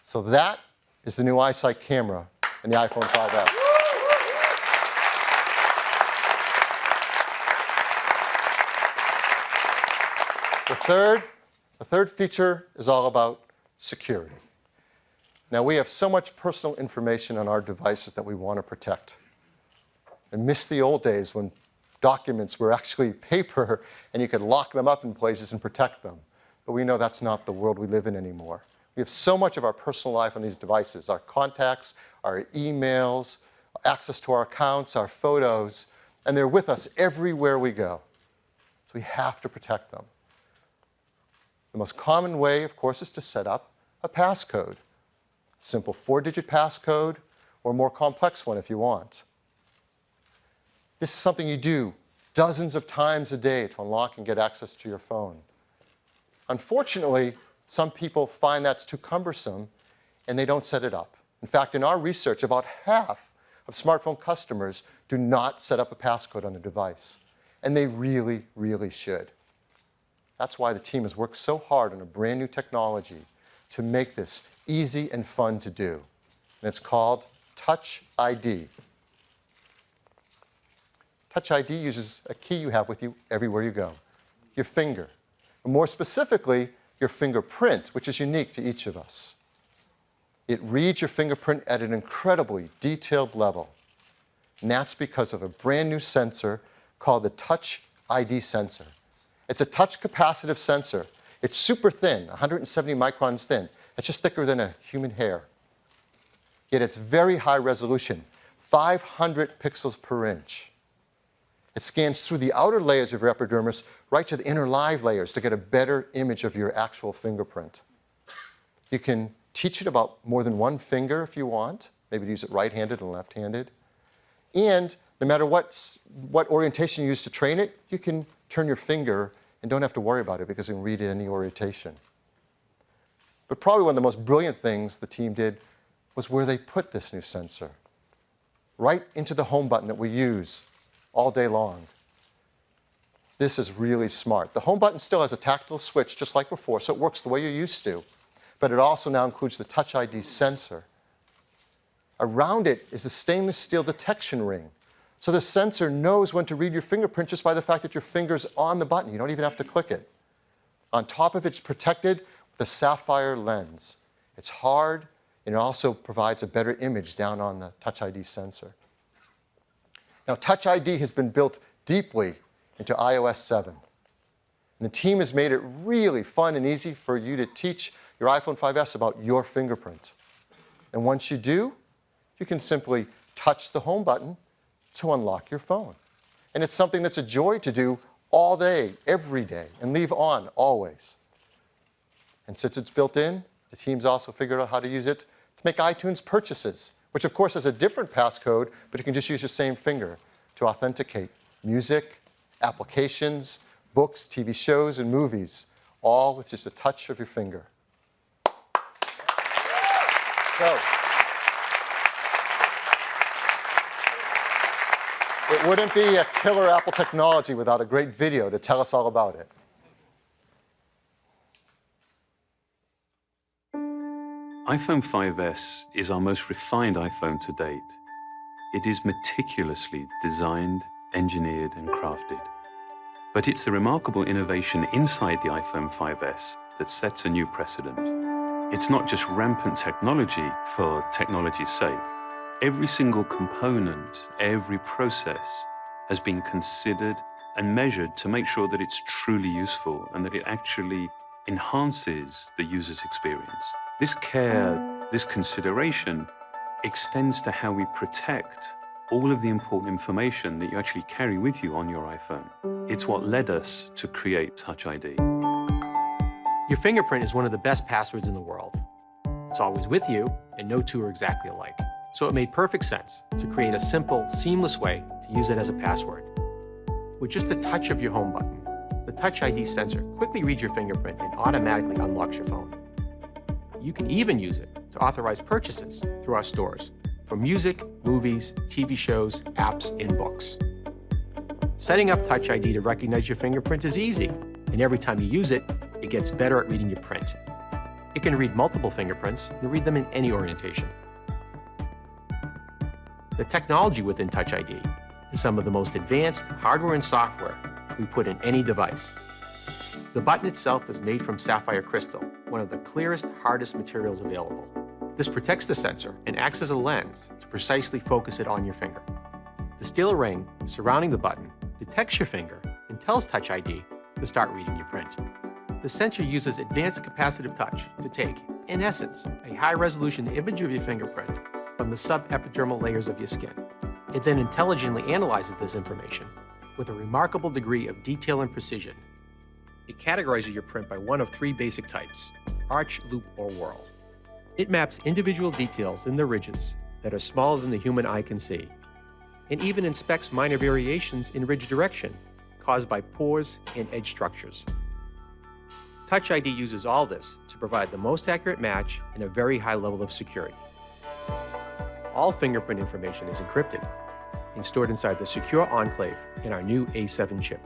So that is the new iSight camera in the iPhone 5S. The third feature is all about security. Now, we have so much personal information on our devices that we want to protect. I miss the old days when documents were actually paper and you could lock them up in places and protect them. But we know that's not the world we live in anymore. We have so much of our personal life on these devices, our contacts, our emails, access to our accounts, our photos, and they're with us everywhere we go. So we have to protect them. The most common way, of course, is to set up a passcode. Simple 4-digit passcode or a more complex one if you want. This is something you do dozens of times a day to unlock and get access to your phone. Unfortunately, some people find that's too cumbersome and they don't set it up. In fact, in our research, about half of smartphone customers do not set up a passcode on their device. And they really, really should. That's why the team has worked so hard on a brand new technology to make this easy and fun to do. And it's called Touch ID. Touch ID uses a key you have with you everywhere you go, your finger. And more specifically, your fingerprint, which is unique to each of us. It reads your fingerprint at an incredibly detailed level. And that's because of a brand new sensor called the Touch ID sensor. It's a touch capacitive sensor. It's super thin, 170 microns thin. It's just thicker than a human hair. Yet it's very high resolution, 500 pixels per inch. It scans through the outer layers of your epidermis right to the inner live layers to get a better image of your actual fingerprint. You can teach it about more than one finger if you want, maybe use it right-handed and left-handed. And no matter what orientation you use to train it, you can turn your finger and don't have to worry about it because you can read it any orientation. But probably one of the most brilliant things the team did was where they put this new sensor. Right into the home button that we use all day long. This is really smart. The home button still has a tactile switch just like before, so it works the way you're used to. But it also now includes the Touch ID sensor. Around it is the stainless steel detection ring. So the sensor knows when to read your fingerprint just by the fact that your finger's on the button. You don't even have to click it. On top of it, it's protected with a sapphire lens. It's hard, and it also provides a better image down on the Touch ID sensor. Now, Touch ID has been built deeply into iOS 7. And the team has made it really fun and easy for you to teach your iPhone 5S about your fingerprint. And once you do, you can simply touch the home button to unlock your phone. And it's something that's a joy to do all day, every day, and leave on always. And since it's built in, the team's also figured out how to use it to make iTunes purchases, which of course has a different passcode, but you can just use your same finger to authenticate music, applications, books, TV shows, and movies, all with just a touch of your finger. So, it wouldn't be a killer Apple technology without a great video to tell us all about it. iPhone 5S is our most refined iPhone to date. It is meticulously designed, engineered, and crafted. But it's the remarkable innovation inside the iPhone 5S that sets a new precedent. It's not just rampant technology for technology's sake. Every single component, every process has been considered and measured to make sure that it's truly useful and that it actually enhances the user's experience. This care, this consideration extends to how we protect all of the important information that you actually carry with you on your iPhone. It's what led us to create Touch ID. Your fingerprint is one of the best passwords in the world. It's always with you, and no two are exactly alike. So it made perfect sense to create a simple, seamless way to use it as a password. With just a touch of your home button, the Touch ID sensor quickly reads your fingerprint and automatically unlocks your phone. You can even use it to authorize purchases through our stores for music, movies, TV shows, apps, and books. Setting up Touch ID to recognize your fingerprint is easy, and every time you use it, it gets better at reading your print. It can read multiple fingerprints and read them in any orientation. The technology within Touch ID is some of the most advanced hardware and software we put in any device. The button itself is made from sapphire crystal, one of the clearest, hardest materials available. This protects the sensor and acts as a lens to precisely focus it on your finger. The steel ring surrounding the button detects your finger and tells Touch ID to start reading your print. The sensor uses advanced capacitive touch to take, in essence, a high-resolution image of your fingerprint from the subepidermal layers of your skin. It then intelligently analyzes this information with a remarkable degree of detail and precision. It categorizes your print by one of three basic types: arch, loop, or whorl. It maps individual details in the ridges that are smaller than the human eye can see, and even inspects minor variations in ridge direction caused by pores and edge structures. Touch ID uses all this to provide the most accurate match and a very high level of security. All fingerprint information is encrypted and stored inside the secure enclave in our new A7 chip.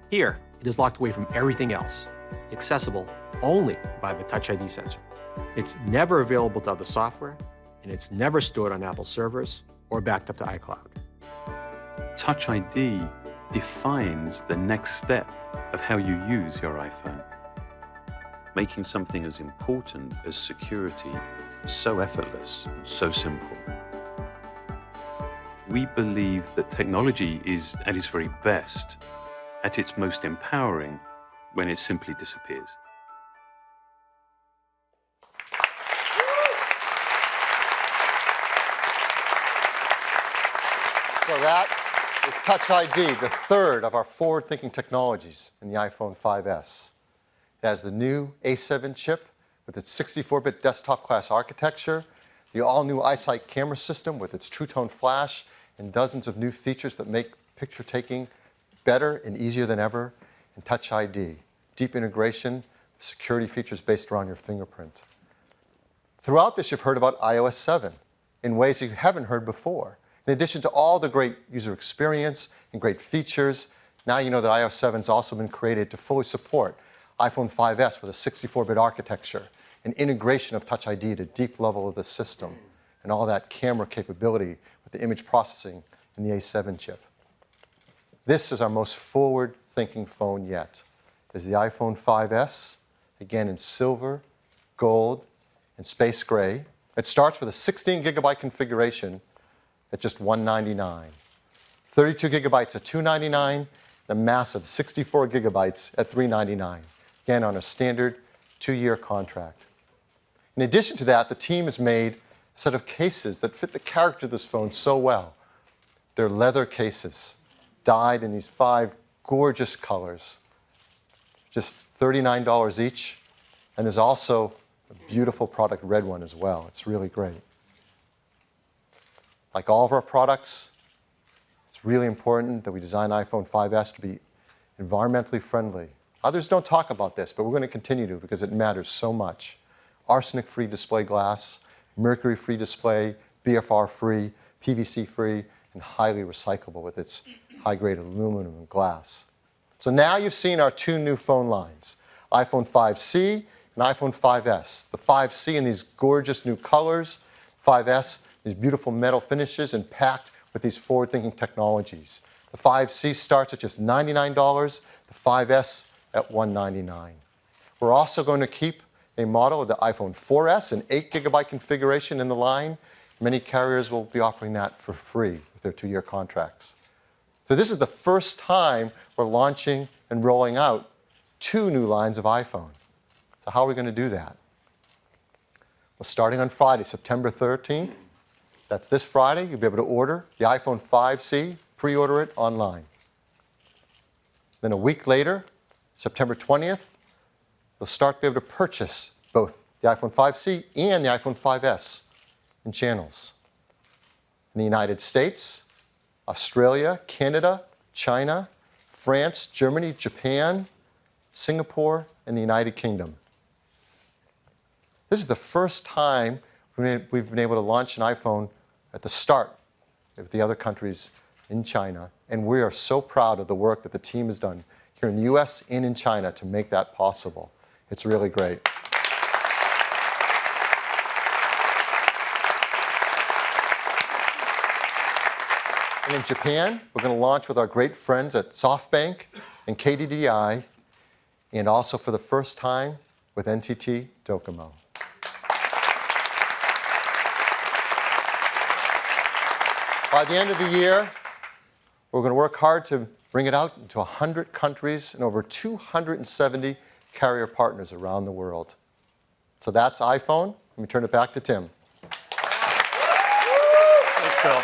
Here, it is locked away from everything else, accessible only by the Touch ID sensor. It's never available to other software, and it's never stored on Apple servers or backed up to iCloud. Touch ID defines the next step of how you use your iPhone, making something as important as security so effortless and so simple. We believe that technology is at its very best, at its most empowering, when it simply disappears. So that is Touch ID, the third of our forward-thinking technologies in the iPhone 5S. It has the new A7 chip with its 64-bit desktop-class architecture, the all-new iSight camera system with its True Tone flash, and dozens of new features that make picture taking better and easier than ever, and Touch ID, deep integration of security features based around your fingerprint. Throughout this, you've heard about iOS 7 in ways you haven't heard before. In addition to all the great user experience and great features, now you know that iOS 7 has also been created to fully support iPhone 5S with a 64-bit architecture, and integration of Touch ID at a deep level of the system, and all that camera capability with the image processing in the A7 chip. This is our most forward-thinking phone yet. Is the iPhone 5S, again in silver, gold, and space gray. It starts with a 16-gigabyte configuration at just $199. 32 gigabytes at $299, and a massive 64 gigabytes at $399, again on a standard 2-year contract. In addition to that, the team has made a set of cases that fit the character of this phone so well. They're leather cases, dyed in these 5 gorgeous colors, just $39 each. And there's also a beautiful product red one as well. It's really great. Like all of our products, it's really important that we design iPhone 5S to be environmentally friendly. Others don't talk about this, but we're going to continue to because it matters so much. Arsenic-free display glass, mercury-free display, BFR-free, PVC-free, and highly recyclable with its high-grade aluminum and glass. So now you've seen our 2 new phone lines, iPhone 5C and iPhone 5S. The 5C in these gorgeous new colors, 5S, these beautiful metal finishes and packed with these forward-thinking technologies. The 5C starts at just $99, the 5S at $199. We're also going to keep a model of the iPhone 4S, an 8-gigabyte configuration in the line. Many carriers will be offering that for free with their 2-year contracts. So this is the first time we're launching and rolling out 2 new lines of iPhone. So how are we going to do that? Well, starting on Friday, September 13th, that's this Friday, you'll be able to order the iPhone 5C, pre-order it online. Then a week later, September 20th, you'll start to be able to purchase both the iPhone 5C and the iPhone 5S in channels. In the United States, Australia, Canada, China, France, Germany, Japan, Singapore, and the United Kingdom. This is the first time we've been able to launch an iPhone at the start of the other countries in China, and we are so proud of the work that the team has done here in the US and in China to make that possible. It's really great. And in Japan, we're going to launch with our great friends at SoftBank and KDDI, and also for the first time with NTT Docomo. By the end of the year, we're going to work hard to bring it out into 100 countries and over 270 carrier partners around the world. So that's iPhone. Let me turn it back to Tim. Thanks, Phil.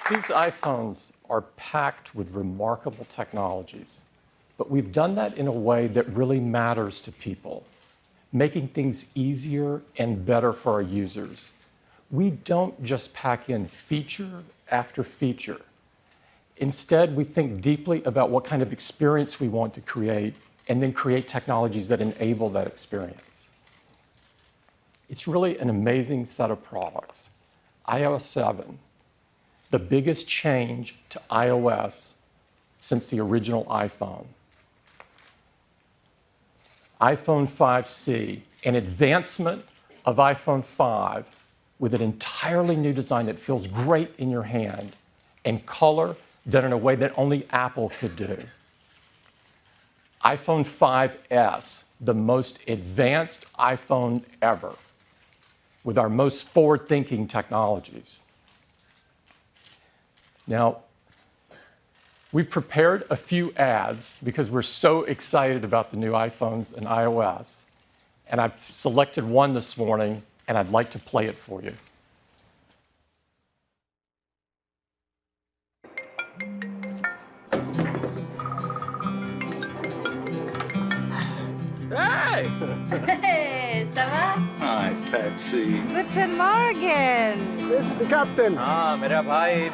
These iPhones are packed with remarkable technologies, but we've done that in a way that really matters to people, making things easier and better for our users. We don't just pack in feature after feature. Instead, we think deeply about what kind of experience we want to create and then create technologies that enable that experience. It's really an amazing set of products. iOS 7, the biggest change to iOS since the original iPhone. iPhone 5C, an advancement of iPhone 5 with an entirely new design that feels great in your hand and color done in a way that only Apple could do. iPhone 5S, the most advanced iPhone ever, with our most forward-thinking technologies. Now, we've prepared a few ads because we're so excited about the new iPhones and iOS. And I've selected one this morning, and I'd like to play it for you. Hey! Hey, ça va? Hi, Patsy. Guten Morgen. This is the captain. Mera bhai.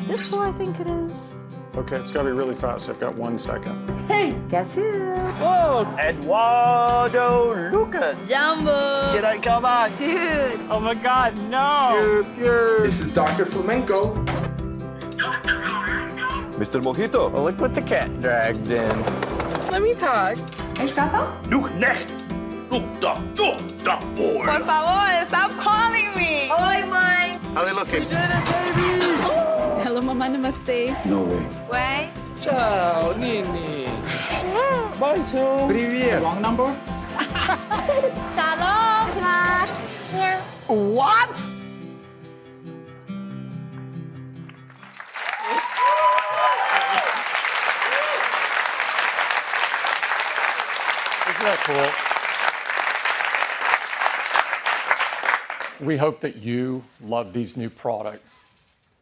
This who I think it is. Okay, it's got to be really fast. I've got 1 second. Hey, guess who? Oh, Eduardo Lucas. Jumbo. G'day, come on. Dude. Oh my God, no. This is Dr. Flamenco. Mr. Mojito. Well, look what the cat dragged in. Let me talk. És gato? Look next. Look the boy. Por favor, stop calling me. Oi, mãe. How they looking? Hello, mamãe, namaste. No way. Way. Ciao, Nini. Bonjour. Привет. Wrong number? Shalom. What? Isn't that cool? We hope that you love these new products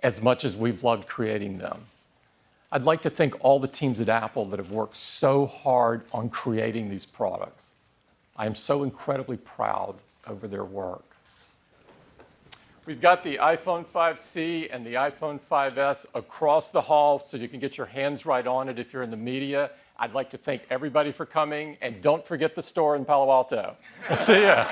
as much as we've loved creating them. I'd like to thank all the teams at Apple that have worked so hard on creating these products. I am so incredibly proud over their work. We've got the iPhone 5C and the iPhone 5S across the hall so you can get your hands right on it if you're in the media. I'd like to thank everybody for coming, and don't forget the store in Palo Alto. See ya.